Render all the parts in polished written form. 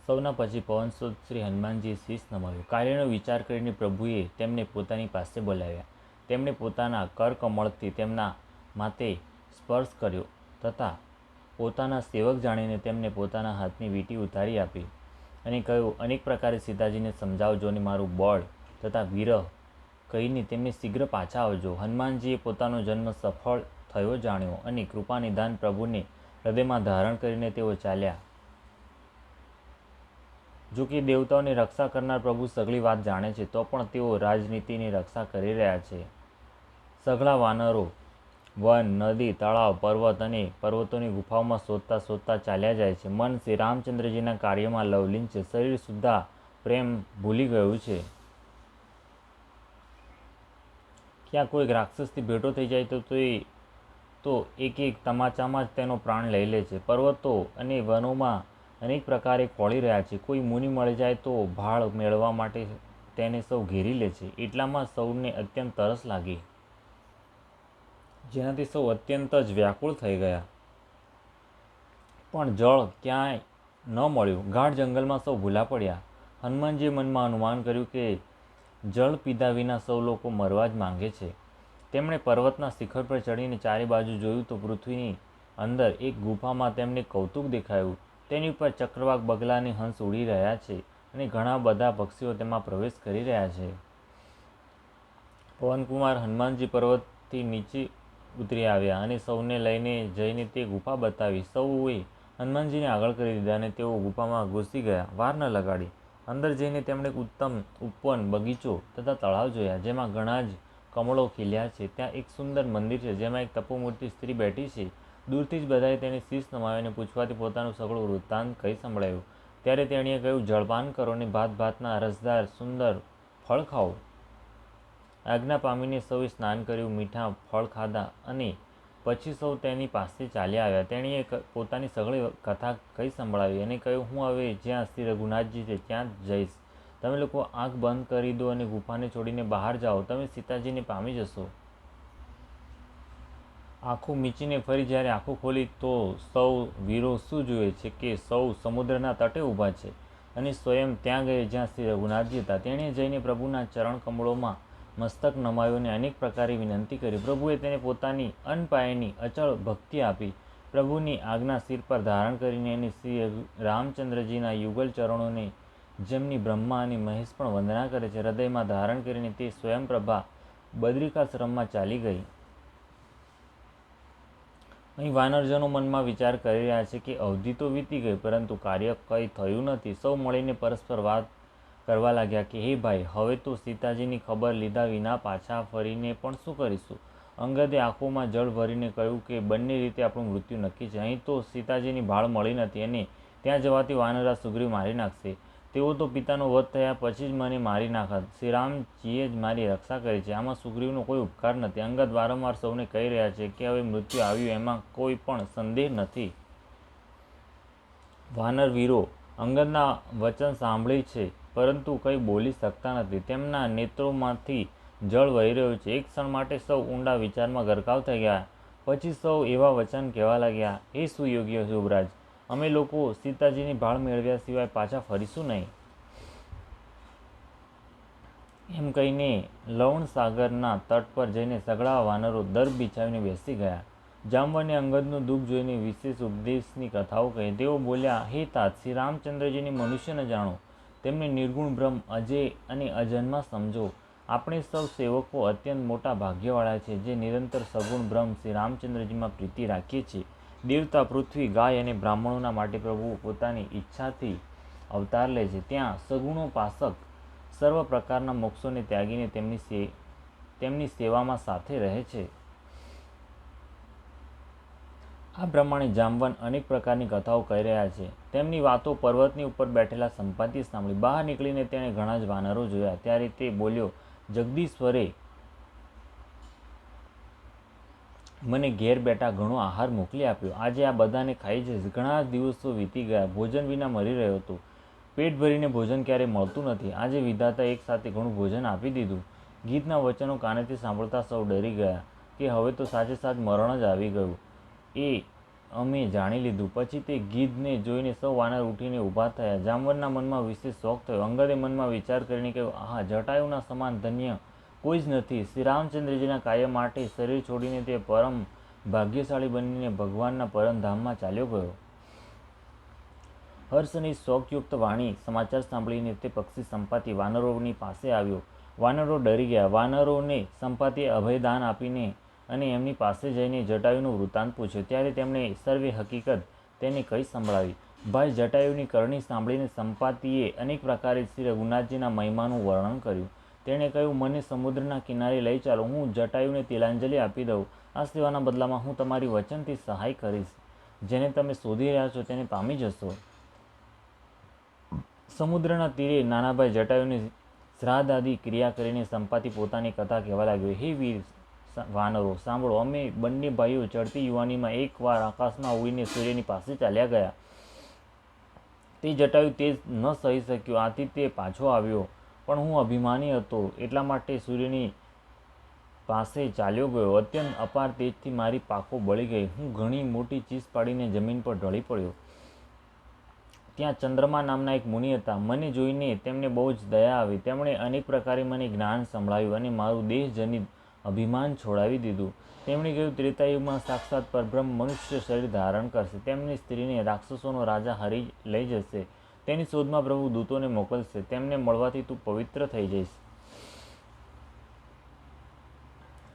સૌના પછી પવનસુત શ્રી હનુમાનજીએ શીશ નમાવ્યું. કાર્યનો વિચાર કરીને પ્રભુએ તેમને પોતાની પાસે બોલાવ્યા. તેમણે પોતાના કરકમળથી તેમના માથે સ્પર્શ કર્યો તથા પોતાના સેવક જાણીને તેમને પોતાના હાથની વીંટી ઉતારી આપી અને કહ્યું, અનેક પ્રકારે સીતાજીને સમજાવજો અને મારું બળ તથા વિરહ કહીને તેમને શીઘ્ર પાછા આવજો. હનુમાનજીએ પોતાનો જન્મ સફળ થયો જાણ્યો અને કૃપાનિધાન પ્રભુને હૃદયમાં ધારણ કરીને તેઓ ચાલ્યા. જો કે દેવતાઓની રક્ષા કરનાર પ્રભુ સઘળી વાત જાણે છે, તો પણ તેઓ રાજનીતિની રક્ષા કરી રહ્યા છે. સઘળા વાનરો વન, નદી, તળાવ, પર્વત અને પર્વતોની ગુફાઓમાં શોધતા શોધતા ચાલ્યા જાય છે. મન શ્રી રામચંદ્રજીના કાર્યમાં લવલીન છે. શરીર સુદ્ધા પ્રેમ ભૂલી ગયું છે. ક્યાં કોઈક રાક્ષસથી ભેટો થઈ જાય તો એક એક તમાચામાં જ તેનો પ્રાણ લઈ લે છે. પર્વતો અને વનોમાં અનેક પ્રકારે ખોળી રહ્યા છે. કોઈ મુનિ મળી જાય તો ભાળ મેળવવા માટે તેને સૌ ઘેરી લે છે. એટલામાં સૌને અત્યંત તરસ લાગી, જેનાથી સૌ અત્યંત જ વ્યાકુળ થઈ ગયા. પણ જળ ક્યાંય ન મળ્યું. ગાઢ જંગલમાં સૌ ભૂલા પડ્યા. હનુમાનજીએ મનમાં અનુમાન કર્યું કે જળ પીધા વિના સૌ લોકો મરવા જ માંગે છે. તેમણે પર્વતના શિખર પર ચડીને ચારે બાજુ જોયું તો પૃથ્વીની અંદર એક ગુફામાં તેમને કૌતુક દેખાયું. તેની ઉપર ચક્રવાક, બગલા અને હંસ ઉડી રહ્યા છે અને ઘણા બધા પક્ષીઓ તેમાં પ્રવેશ કરી રહ્યા છે. પવનકુમાર હનુમાનજી પર્વતથી નીચે ઉતરી આવ્યા અને સૌને લઈને જઈને તે ગુફા બતાવી. સૌએ હનુમાનજીને આગળ કરી દીધા અને તેઓ ગુફામાં ઘૂસી ગયા. વાર ન લગાડી અંદર જઈને તેમણે ઉત્તમ ઉપવન, બગીચો તથા તળાવ જોયા, જેમાં ઘણા જ કમળો ખીલ્યા છે. ત્યાં એક સુંદર મંદિર છે, જેમાં એક તપોમૂર્તિ સ્ત્રી બેઠી છે. દૂરથી જ બધાએ તેને શીશ નમાવી અને પૂછવાથી પોતાનું સઘળું વૃત્તાંત કહી સંભળાવ્યું. ત્યારે તેણીએ કહ્યું, જળપાન કરો અને ભાત ભાતના રસદાર સુંદર ફળ ખાઓ. આજ્ઞા પામીને સૌએ સ્નાન કર્યું, મીઠા ફળ ખાધા અને પછી સૌ તેની પાસે ચાલ્યા આવ્યા. તેણીએ પોતાની સઘળી કથા કહી સંભળાવી અને કહ્યું, હું હવે જ્યાં શ્રી રઘુનાથજી છે ત્યાં જ જઈશ. તમે લોકો આંખ બંધ કરી દો અને ગુફાને છોડીને બહાર જાઓ. તમે સીતાજીને પામી જશો. આંખો મીચીને ફરી જ્યારે આંખો ખોલી તો સૌ વીરો શું જુએ છે કે સૌ સમુદ્રના તટે ઊભા છે અને સ્વયં ત્યાં ગયે જ્યાં શ્રી રઘુનાથજી હતા. તેણે જઈને પ્રભુના ચરણ કમળોમાં મસ્તક નમાવ્યું અને અનેક પ્રકારે વિનંતી કરી. પ્રભુએ તેને પોતાની અનપાયની અચળ ભક્તિ આપી. પ્રભુની આજ્ઞા શિર પર ધારણ કરીને અને શ્રી રામચંદ્રજીના યુગલ ચરણોને જેમની બ્રહ્મા અને મહેશ પણ વંદના કરે છે, હૃદયમાં ધારણ કરીને તે સ્વયંપ્રભા બદ્રિકાશ્રમમાં ચાલી ગઈ. અહીં વાનરજનો મનમાં વિચાર કરી રહ્યા છે કે અવધિ તો વીતી ગઈ, પરંતુ કાર્ય કંઈ થયું નથી. સૌ મળીને પરસ્પર વાત કરવા લાગ્યા કે હે ભાઈ, હવે તો સીતાજીની ખબર લીધા વિના પાછા ફરીને પણ શું કરીશું? અંગદે આંખોમાં જળ ભરીને કહ્યું કે બંને રીતે આપણું મૃત્યુ નક્કી છે. અહીં તો સીતાજીની ભાળ મળી નથી અને ત્યાં જવાથી વાનરા સુગ્રીવ મારી નાખશે. તેઓ તો પિતાનો વધ થયા પછી જ મને મારી નાખત. શ્રીરામજીએ જ મારી રક્ષા કરી છે. આમાં સુગ્રીવનો કોઈ ઉપકાર નથી. અંગદ વારંવાર સૌને કહી રહ્યા છે કે હવે મૃત્યુ આવ્યું એમાં કોઈ પણ સંદેહ નથી. વાનર વીરો અંગદના વચન સાંભળી છે, પરંતુ કંઈ બોલી શકતા નથી. તેમના નેત્રોમાંથી જળ વહી રહ્યું છે. એક ક્ષણ માટે સૌ ઊંડા વિચારમાં ગરકાવ થઈ ગયા. પછી સૌ એવા વચન કહેવા લાગ્યા, હે સુયોગ્ય યુવરાજ, અમે લોકો સીતાજીની ભાળ મેળવ્યા સિવાય પાછા ફરીશું નહીં. એમ કહીને લવણ સાગરના તટ પર જઈને સઘળા વાનરો દર્ભ બિછાવીને બેસી ગયા. જામવને અંગદનું દુઃખ જોઈને વિશેષ ઉપદેશની કથાઓ કહી. તેઓ બોલ્યા, હે તાત, શ્રી રામચંદ્રજીને મનુષ્ય ન જાણો, તેમને નિર્ગુણ બ્રહ્મ, અજેય અને અજન્મા સમજો. આપણે સૌ સેવકો અત્યંત મોટા ભાગ્યવાળા છે, જે નિરંતર સગુણ બ્રહ્મ શ્રી રામચંદ્રજીમાં પ્રીતિ રાખીએ છીએ. દેવતા, પૃથ્વી, ગાય અને બ્રાહ્મણોના માટે પ્રભુ પોતાની ઈચ્છાથી અવતાર લે છે. ત્યાં સગુણોપાસક સર્વ પ્રકારના મોક્ષોને ત્યાગીને તેમની સેવામાં સાથે રહે છે. આ પ્રમાણે જામવન અનેક પ્રકારની કથાઓ કહી રહ્યા છે. તેમની વાતો પર્વતની ઉપર બેઠેલા સંપાતિએ સાંભળી. બહાર નીકળીને તેણે ઘણા જ વાનરો જોયા. ત્યારે તે બોલ્યો, જગદીશ્વરે મને ઘેર બેઠા ઘણો આહાર મોકલી આપ્યો. આજે આ બધાને ખાઈ જઈશ. ઘણા દિવસો વીતી ગયા. ભોજન વિના મરી રહ્યો હતો. પેટ ભરીને ભોજન ક્યારેય મળતું નથી. આજે વિધાતા એક સાથે ઘણું ભોજન આપી દીધું. ગીતના વચનો કાનેથી સાંભળતા સૌ ડરી ગયા કે હવે તો સાચે સાચ મરણ જ આવી ગયું. એ અમે જાણી લીધું. પછી તે ગીધને જોઈને સૌ વાનર ઉઠીને ઊભા થયા. જામવનના મનમાં વિશેષ શોખ થયો. અંગદે મનમાં વિચાર કરીને કહ્યું, આહા, જટાયુના સમાન ધન્ય કોઈ જ નથી. શ્રી રામચંદ્રજીના કાર્ય માટે શરીર છોડીને તે પરમ ભાગ્યશાળી બનીને ભગવાનના પરમધામમાં ચાલ્યો ગયો. હર્ષની શોકયુક્ત વાણી સમાચાર સાંભળીને તે પક્ષી સંપાતિ વાનરોની પાસે આવ્યો. વાનરો ડરી ગયા. વાનરોને સંપાતિએ અભયદાન આપીને અને એમની પાસે જઈને જટાયુનું વૃત્તાંત પૂછ્યું. ત્યારે તેમણે સર્વે હકીકત તેને કહી સંભળાવી. ભાઈ જટાયુની કરણી સાંભળીને સંપાતિએ અનેક પ્રકારે શ્રી રઘુનાથજીના મહિમાનું વર્ણન કર્યું. તેણે કહ્યું, મને સમુદ્રના કિનારે લઈ ચાલો, હું જટાયુને તિલાંજલિ આપી દઉં. આ સેવાના બદલામાં હું તમારી વચનથી સહાય કરીશ. જેને તમે શોધી રહ્યા છો તેને પામી જશો. સમુદ્રના તીરે નાનાભાઈ જટાયુની શ્રાદ્ધ આદિ ક્રિયા કરીને સંપાતિ પોતાની કથા કહેવા લાગ્યો. હે વીર વાનરો, સાંભળો. અમે બંને ભાઈઓ ચડતી યુવાનીમાં એકવાર આકાશમાં ઉડીને સૂર્યની પાસે ચાલ્યા ગયા. તે જટાયુ તેજ ન સહી શક્યો, આથી તે પાછો આવ્યો. પણ હું અભિમાની હતો એટલા માટે સૂર્યની પાસે ચાલ્યો ગયો. અત્યંત અપાર તેજથી મારી પાંખો બળી ગઈ. હું ઘણી મોટી ચીસ પાડીને જમીન પર ઢળી પડ્યો. ત્યાં ચંદ્રમા નામના એક મુનિ હતા. મને જોઈને તેમને બહુ જ દયા આવી. તેમણે અનેક પ્રકારે મને જ્ઞાન સંભળાવ્યું અને મારું દેહજનિત અભિમાન છોડાવી દીધું. તેમણે કહ્યું, ત્રેતાયુગમાં સાક્ષાત પરબ્રહ્મ મનુષ્ય શરીર ધારણ કરશે. તેમની સ્ત્રીને રાક્ષસોનો રાજા હરી લઈ જશે. તેની શોધમાં પ્રભુ દૂતોને મોકલશે. તેમને મળવાથી તું પવિત્ર થઈ જઈશ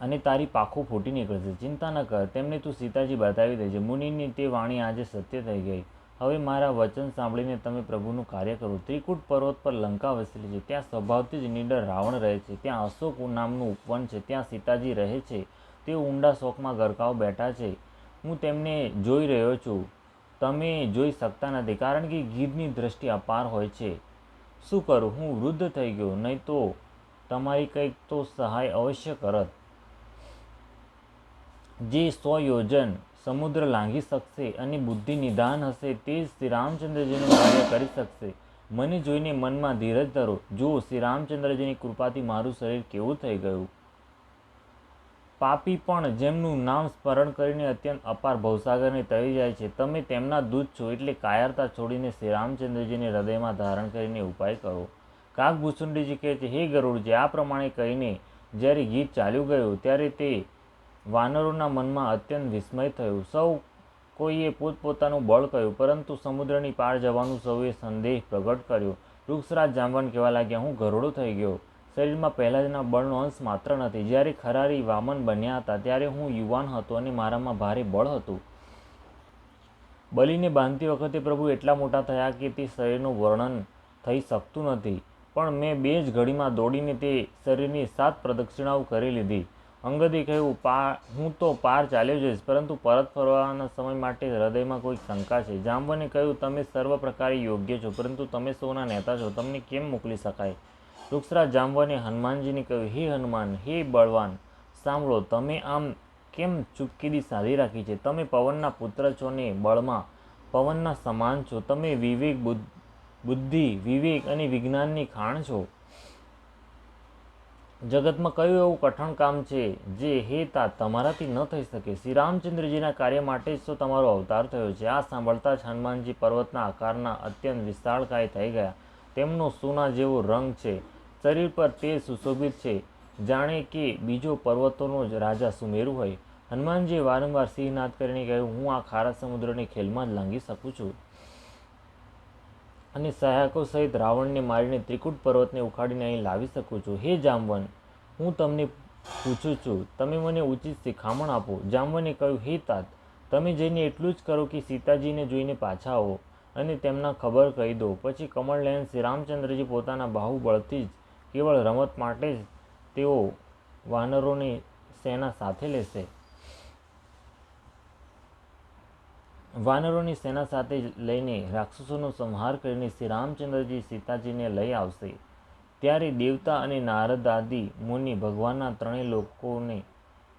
અને તારી પાંખો ફૂટી નીકળશે. ચિંતા ન કર, તેમને તું સીતાજી બતાવી દેજે. મુનિની તે વાણી આજે સત્ય થઈ ગઈ. હવે મારા વચન સાંભળીને તમે પ્રભુનું કાર્ય કરો. ત્રિકૂટ પર્વત પર લંકા વસેલી છે. ત્યાં સ્વભાવથી જ નીડર રાવણ રહે છે. ત્યાં અશોક નામનું ઉપવન છે. ત્યાં સીતાજી રહે છે. તેઓ ઊંડા શોકમાં ગરકાવ બેઠા છે. હું તેમને જોઈ રહ્યો છું. તમે જોઈ શકતા નથી, કારણ કે ગીધની દ્રષ્ટિ અપાર હોય છે. શું કરું? હું વૃદ્ધ થઈ ગયો, નહીં તો તમારી કંઈક તો સહાય અવશ્ય કરત. જે 100 યોજન સમુદ્ર લાંઘી શકશે અને બુદ્ધિ નિદાન હશે તે જ શ્રી રામચંદ્રજીનું કાર્ય કરી શકશે. મને જોઈને મનમાં ધીરજ ધરો. જુઓ, શ્રી રામચંદ્રજીની કૃપાથી મારું શરીર કેવું થઈ ગયું. પાપી પણ જેમનું નામ સ્મરણ કરીને અત્યંત અપાર ભવસાગરને તરી જાય છે, તમે તેમના દૂત છો. એટલે કાયરતા છોડીને શ્રી રામચંદ્રજીને હૃદયમાં ધારણ કરીને ઉપાય કરો. કાગભૂષુંડીજી કહે છે, હે ગરુડજી, આ પ્રમાણે કહીને જ્યારે ગીત ચાલ્યું ગયું ત્યારે તે વાનરોના મનમાં અત્યંત વિસ્મય થયું. સૌ કોઈએ પોતપોતાનું બળ કહ્યું, પરંતુ સમુદ્રની પાર જવાનું સૌએ સંદેહ પ્રગટ કર્યો. વૃક્ષરાજ જાંબવાન કહેવા લાગ્યા, હું ગરુડો થઈ ગયો. શરીરમાં પહેલાંના બળનો અંશ માત્ર નથી. જ્યારે ખરારી વામન બન્યા હતા ત્યારે હું યુવાન હતો અને મારામાં ભારે બળ હતું. બલિને બાંધતી વખતે પ્રભુ એટલા મોટા થયા કે તે શરીરનું વર્ણન થઈ શકતું નથી. પણ મેં 2 જ ઘડીમાં દોડીને તે શરીરની 7 પ્રદક્ષિણાઓ કરી લીધી. અંગદે કહ્યું, હું તો પાર ચાલ્યો જઈશ, પરંતુ પરત ફરવાના સમય માટે હૃદયમાં કોઈ શંકા છે. જાંબવને કહ્યું, તમે સર્વ પ્રકારે યોગ્ય છો, પરંતુ તમે સૌના નેતા છો, તમને કેમ મોકલી શકાય? વૃક્ષરાજ જાંબવને હનુમાનજીને કહ્યું, હે હનુમાન, હે બળવાન, સાંભળો. તમે આમ કેમ ચૂપકીદી સાધી રાખી છે? તમે પવનના પુત્ર છો ને બળમાં પવનના સમાન છો. તમે બુદ્ધિ, વિવેક અને વિજ્ઞાનની ખાણ છો. જગતમાં કયું એવું કઠણ કામ છે જે હે તા તમારાથી ન થઈ શકે? શ્રી રામચંદ્રજીના કાર્ય માટે જ તો તમારો અવતાર થયો છે. આ સાંભળતા જ હનુમાનજી પર્વતના આકારના અત્યંત વિશાળકાય થઈ ગયા. તેમનો સોના જેવો રંગ છે. શરીર પર તે સુશોભિત છે, જાણે કે બીજો પર્વતોનો જ રાજા સુમેરુ હોય. હનુમાનજીએ વારંવાર સિંહનાદ કરીને કહ્યું, હું આ ખારા સમુદ્રની ખેલમાં જ લાંઘી શકું છું અને સહાયકો સહિત રાવણને મારીને ત્રિકૂટ પર્વતને ઉખાડીને અહીં લાવી શકું છું. હે જાંબવન, હું તમને પૂછું છું, તમે મને ઉચિત શિખામણ આપો. જાંબવને કહ્યું, હે તાત, તમે જઈને એટલું જ કરો કે સીતાજીને જોઈને પાછા આવો અને તેમના ખબર કહી દો. પછી કમળનયન શ્રી રામચંદ્રજી પોતાના બાહુબળથી જ કેવળ રમત માટે જ તેઓ વાનરોની સેના સાથે લેશે. વાનરોની સેના સાથે લઈને રાક્ષસોનો સંહાર કરીને શ્રી રામચંદ્રજી સીતાજીને લઈ આવશે. ત્યારે દેવતા અને નારદ આદિ મુનિ ભગવાનના 3 લોકોને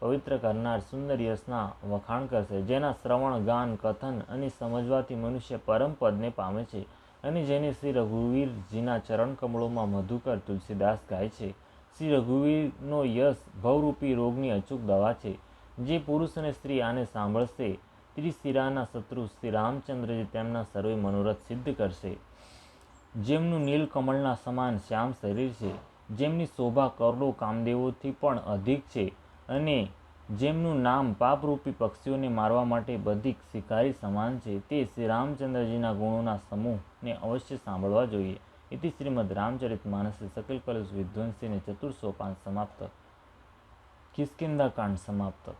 પવિત્ર કરનાર સુંદર યશના વખાણ કરશે, જેના શ્રવણ, ગાન, કથન અને સમજવાથી મનુષ્ય પરમ પદને પામે છે અને જેને શ્રી રઘુવીરજીના ચરણ કમળોમાં મધુકર તુલસીદાસ ગાય છે. શ્રી રઘુવીરનો યશ ભવરૂપી રોગની અચૂક દવા છે. જે પુરુષ અને સ્ત્રી આને સાંભળશે ત્રિશિરાના શત્રુ શ્રી રામચંદ્રજી તેમના સર્વે મનોરથ સિદ્ધ કરશે. જેમનું નીલકમળના સમાન શ્યામ શરીર છે, જેમની શોભા કરોડો કામદેવોથી પણ અધિક છે અને જેમનું નામ પાપરૂપી પક્ષીઓને મારવા માટે બધી શિકારી સમાન છે, તે શ્રી રામચંદ્રજીના ગુણોના સમૂહને અવશ્ય સાંભળવા જોઈએ. ઇતિ શ્રીમદ રામચરિતમાનસે સકલ કલેશ વિધ્વંસીને 405 સમાપ્ત. કિષ્કિંધાકાંડ સમાપ્ત.